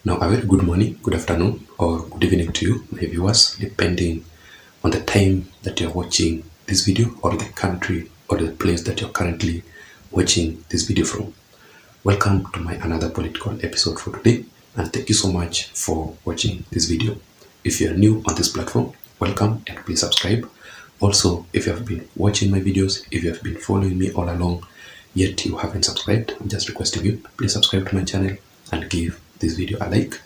Now, a very good morning, good afternoon, or good evening to you, my viewers, depending on the time that you're watching this video or the country or the place that you're currently watching this video from. Welcome to my another political episode for today, and thank you so much for watching this video. If you're new on this platform, welcome and please subscribe. Also, if you have been watching my videos, if you have been following me all along, yet you haven't subscribed, I'm just requesting you, please subscribe to my channel and give this video a like.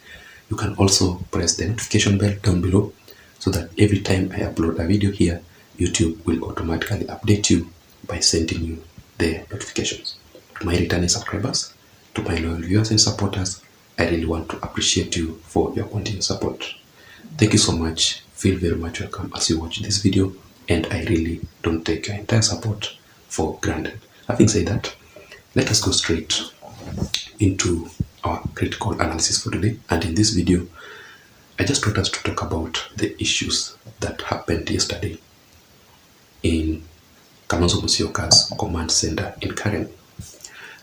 You can also press the notification bell down below so that every time I upload a video here, YouTube will automatically update you by sending you the notifications. To my returning subscribers, to my loyal viewers and supporters, I really want to appreciate you for your continued support. Thank you so much. Feel very much welcome as you watch this video, and I really don't take your entire support for granted. Having said that, let us go straight into our critical analysis for today. And in this video, I just want us to talk about the issues that happened yesterday in Kalonzo Musyoka's command center in Karen.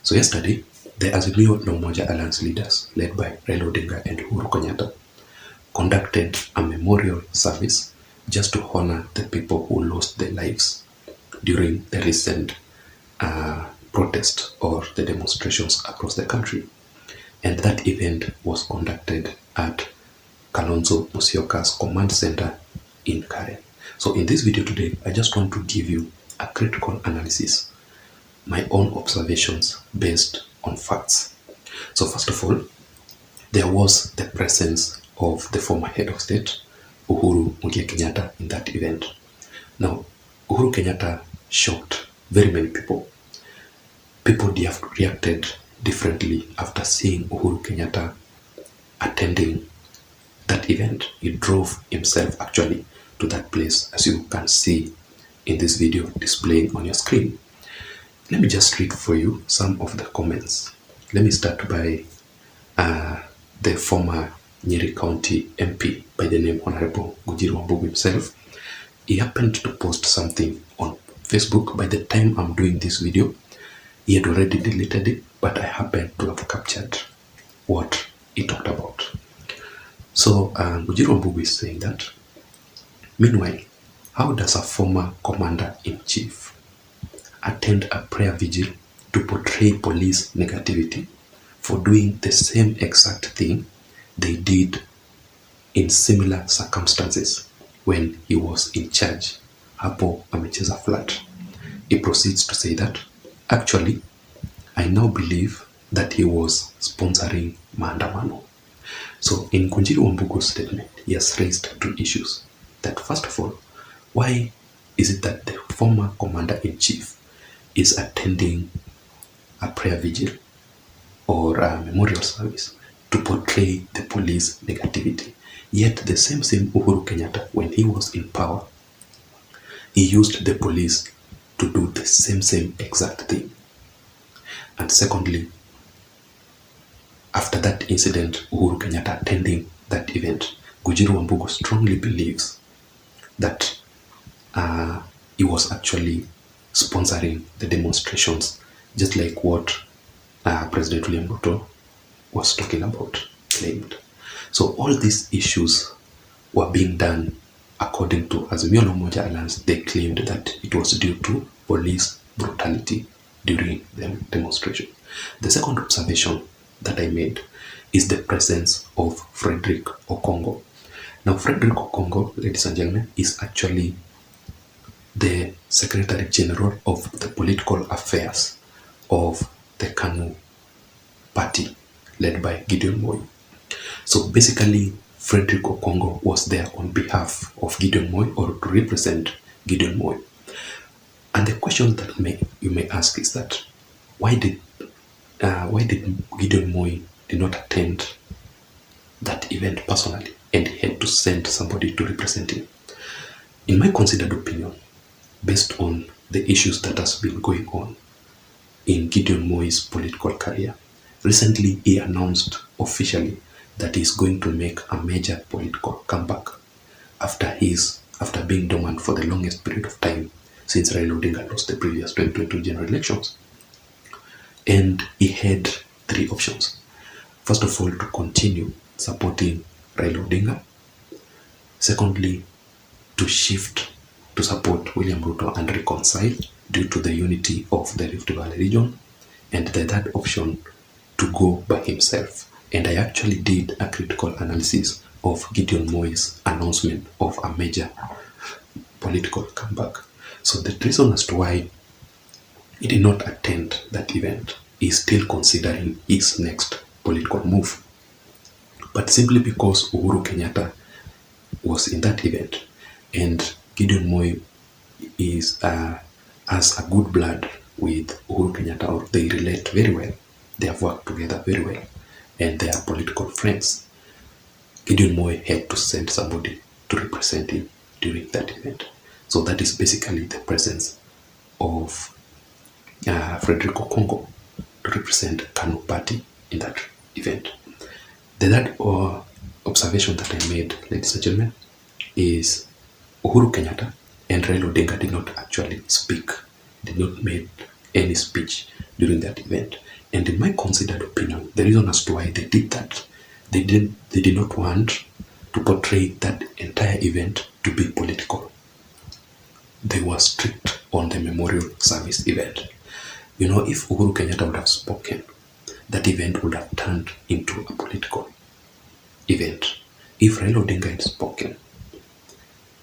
So yesterday, the Azimio La Umoja Alliance leaders, led by Raila Odinga and Uhuru Kenyatta, conducted a memorial service just to honor the people who lost their lives during the recent protest or the demonstrations across the country. And that event was conducted at Kalonzo Musyoka's command center in Karen. So in this video today, I just want to give you a critical analysis, my own observations based on facts. So first of all, there was the presence of the former head of state, Uhuru Kenyatta, in that event. Now, Uhuru Kenyatta shocked very many people. People reacted differently after seeing Uhuru Kenyatta attending that event. He drove himself actually to that place, as you can see in this video displaying on your screen. Let me just read for you some of the comments. Let me start by the former Nyeri County MP by the name Honorable Vigil himself. He happened to post something on Facebook. By the time I'm doing this video, he had already deleted it, but I happened to have captured what he talked about. So Uhuru is saying that, meanwhile, how does a former commander-in-chief attend a prayer vigil to portray police negativity for doing the same exact thing they did in similar circumstances when he was in charge? Hapo amecheza flat. He proceeds to say that, actually, I now believe that he was sponsoring maandamano. So in Ngunjiri Wambugu's statement, he has raised two issues. That first of all, why is it that the former commander-in-chief is attending a prayer vigil or a memorial service to portray the police negativity? Yet the same Uhuru Kenyatta, when he was in power, he used the police to do the same exact thing. And secondly, after that incident, Uhuru Kenyatta attending that event, Ngunjiri Wambugu strongly believes that he was actually sponsoring the demonstrations, just like what President William Ruto was talking about, claimed. So all these issues were being done according to Azimio La Umoja Alliance. They claimed that it was due to police brutality during the demonstration. The second observation that I made is the presence of Frederick Okongo. Now, Frederick Okongo, ladies and gentlemen, is actually the Secretary General of the political affairs of the KANU party, led by Gideon Moi. So basically, Frederick Okongo was there on behalf of Gideon Moi, or to represent Gideon Moi. And the question that you may ask is that, why did Gideon Moi did not attend that event personally, and he had to send somebody to represent him? In my considered opinion, based on the issues that has been going on in Gideon Moi's political career, recently he announced officially that he's going to make a major political comeback after being dormant for the longest period of time since Raila Odinga lost the previous 2022 general elections. And he had three options. First of all, to continue supporting Raila Odinga. Secondly, to shift to support William Ruto and reconcile due to the unity of the Rift Valley region. And the third option, to go by himself. And I actually did a critical analysis of Gideon Moi's announcement of a major political comeback. So the reason as to why he did not attend that event is still considering his next political move. But simply because Uhuru Kenyatta was in that event and Gideon Moi is has a good blood with Uhuru Kenyatta, or they relate very well, they have worked together very well, and they are political friends, Gideon Moi had to send somebody to represent him during that event. So that is basically the presence of Frederico Congo to represent Kanu Party in that event. The third observation that I made, ladies and gentlemen, is Uhuru Kenyatta and Raila Odinga did not actually speak, did not make any speech during that event. And in my considered opinion, the reason as to why they did that, they did not want to portray that entire event to be political. They were strict on the memorial service event. You know, if Uhuru Kenyatta would have spoken, that event would have turned into a political event. If Raila Odinga had spoken,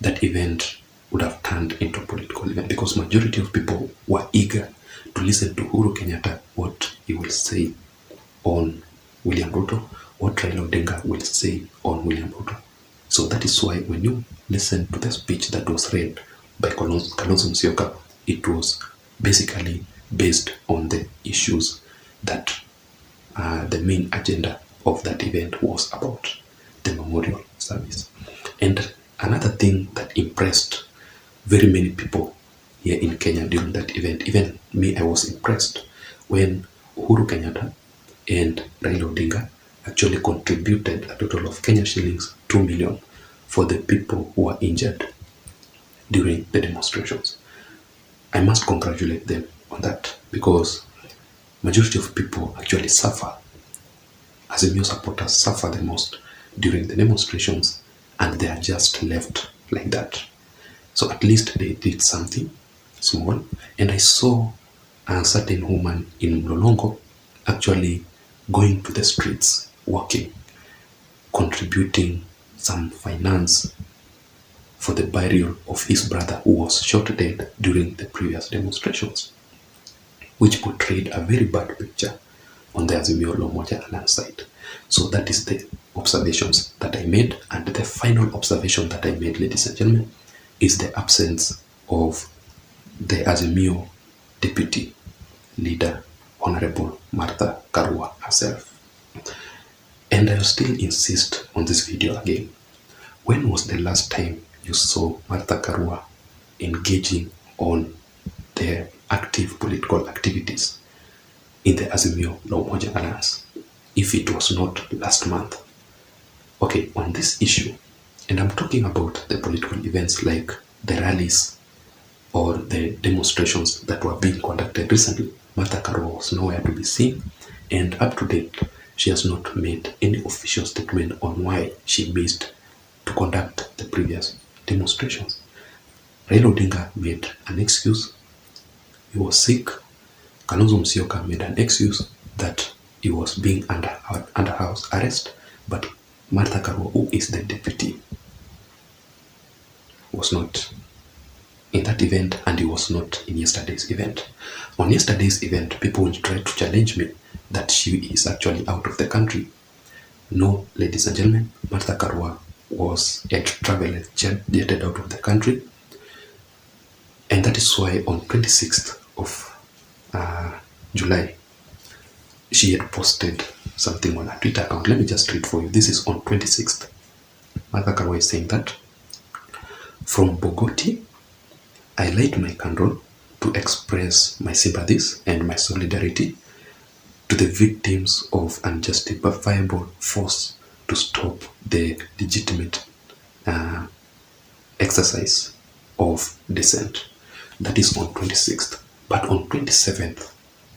that event would have turned into a political event, because majority of people were eager to listen to Uhuru Kenyatta, what he will say on William Ruto, what Raila Odinga will say on William Ruto. So that is why when you listen to the speech that was read by Kalonzo, it was basically based on the issues that the main agenda of that event was about, the memorial service. And another thing that impressed very many people here in Kenya during that event, even me, I was impressed when Uhuru Kenyatta and Raila Odinga actually contributed a total of Kenya shillings 2 million for the people who were injured during the demonstrations. I must congratulate them on that, because majority of people actually suffer. Azimio supporters suffer the most during the demonstrations, and they are just left like that. So at least they did something small. And I saw a certain woman in Mlolongo actually going to the streets, walking, contributing some finance for the burial of his brother who was shot dead during the previous demonstrations, which portrayed a very bad picture on the Azimio la Umoja Alliance side. So that is the observations that I made. And the final observation that I made, ladies and gentlemen, is the absence of the Azimio deputy leader, Honorable Martha Karua herself. And I still insist on this video again. When was the last time you saw Martha Karua engaging on the active political activities in the Azimio la Umoja Alliance, if it was not last month? Okay, on this issue, and I'm talking about the political events like the rallies or the demonstrations that were being conducted recently, Martha Karua was nowhere to be seen, and up to date, she has not made any official statement on why she missed to conduct the previous demonstrations. Raila Odinga made an excuse, he was sick. Kalonzo made an excuse that he was being under house arrest, but Martha Karua, who is the deputy, was not in that event, and he was not in yesterday's event. On yesterday's event, people will try to challenge me that she is actually out of the country. No, ladies and gentlemen, Martha Karua was jetted out of the country, and that is why on 26th of July, she had posted something on her Twitter account. Let me just read for you. This is on 26th. Martha Karua is saying that, "From Bogoti, I light my candle to express my sympathies and my solidarity to the victims of unjustifiable force to stop the legitimate exercise of dissent." That is on 26th. But on 27th,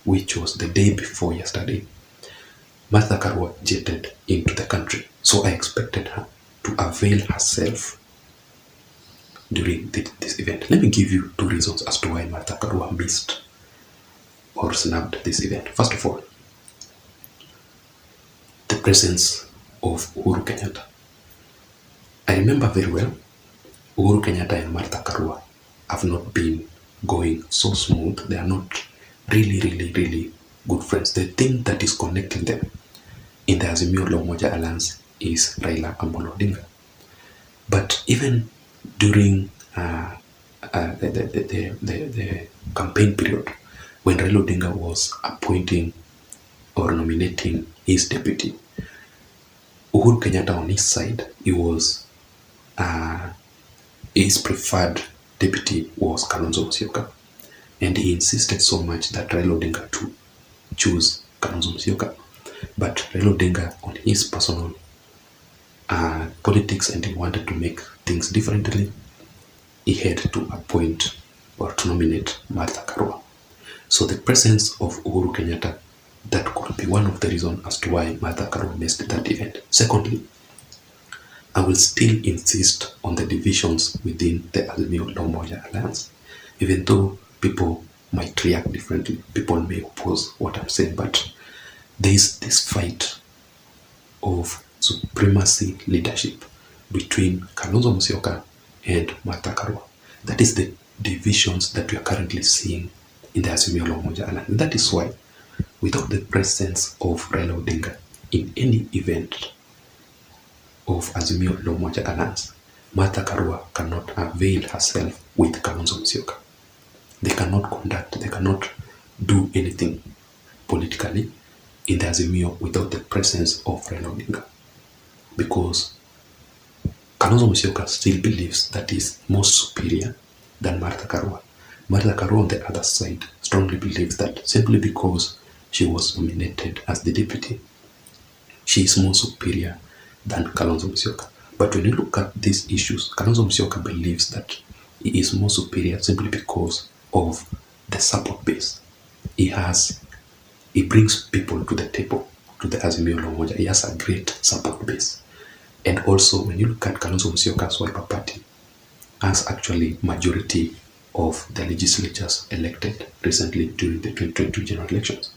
which was the day before yesterday, Martha Karua jetted into the country. So I expected her to avail herself during this event. Let me give you 2 reasons as to why Martha Karua missed or snubbed this event. First of all, the presence of Uhuru Kenyatta. I remember very well, Uhuru Kenyatta and Martha Karua have not been going so smooth. They are not really good friends. The thing that is connecting them in the Azimio la Umoja Alliance is Raila and Odinga. But even during the campaign period, when Raila Odinga was appointing or nominating his deputy, Uhuru Kenyatta on his side, he was his preferred deputy was Kalonzo Musyoka, and he insisted so much that Raila Odinga to choose Kalonzo Musyoka. But Raila Odinga, on his personal politics, and he wanted to make things differently, he had to appoint or to nominate Martha Karua. So the presence of Uhuru Kenyatta, that could be one of the reasons as to why Martha Karua missed that event. Secondly, I will still insist on the divisions within the Azimio la Umoja Alliance. Even though people might react differently, people may oppose what I'm saying, but there is this fight of supremacy leadership between Kalonzo Musyoka and Martha Karua. That is the divisions that we are currently seeing in the Azimio la Umoja Alliance. And that is why, without the presence of Raila Odinga in any event of Azimio la Umoja Alliance, Martha Karua cannot avail herself with Kalonzo Musyoka. They cannot do anything politically in the Azimio without the presence of Raila Odinga. Because Kalonzo Musyoka still believes that he is more superior than Martha Karua. Martha Karua, on the other side, strongly believes that simply because she was nominated as the deputy, she is more superior than Kalonzo Musyoka. But when you look at these issues, Kalonzo Musyoka believes that he is more superior simply because of the support base. He brings people to the table, to the Azimio la Umoja. He has a great support base. And also, when you look at Kalonzo Musyoka's Wiper Party, has actually majority of the legislatures elected recently during the 2022 general elections.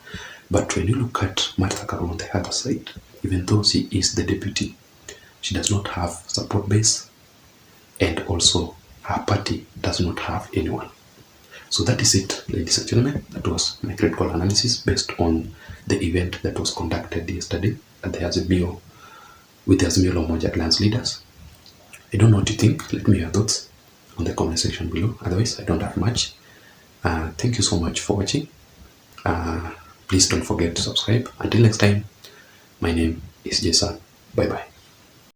But when you look at Martha Karua on the other side, even though she is the deputy, she does not have support base, and also her party does not have anyone. So that is it, ladies and gentlemen. That was my critical analysis based on the event that was conducted yesterday at the Azimio with the Azimio la Umoja Alliance leaders. I don't know what you think. Let me hear your thoughts on the comment section below. Otherwise, I don't have much. Thank you so much for watching. Please don't forget to subscribe. Until next time, my name is Jason. Bye bye.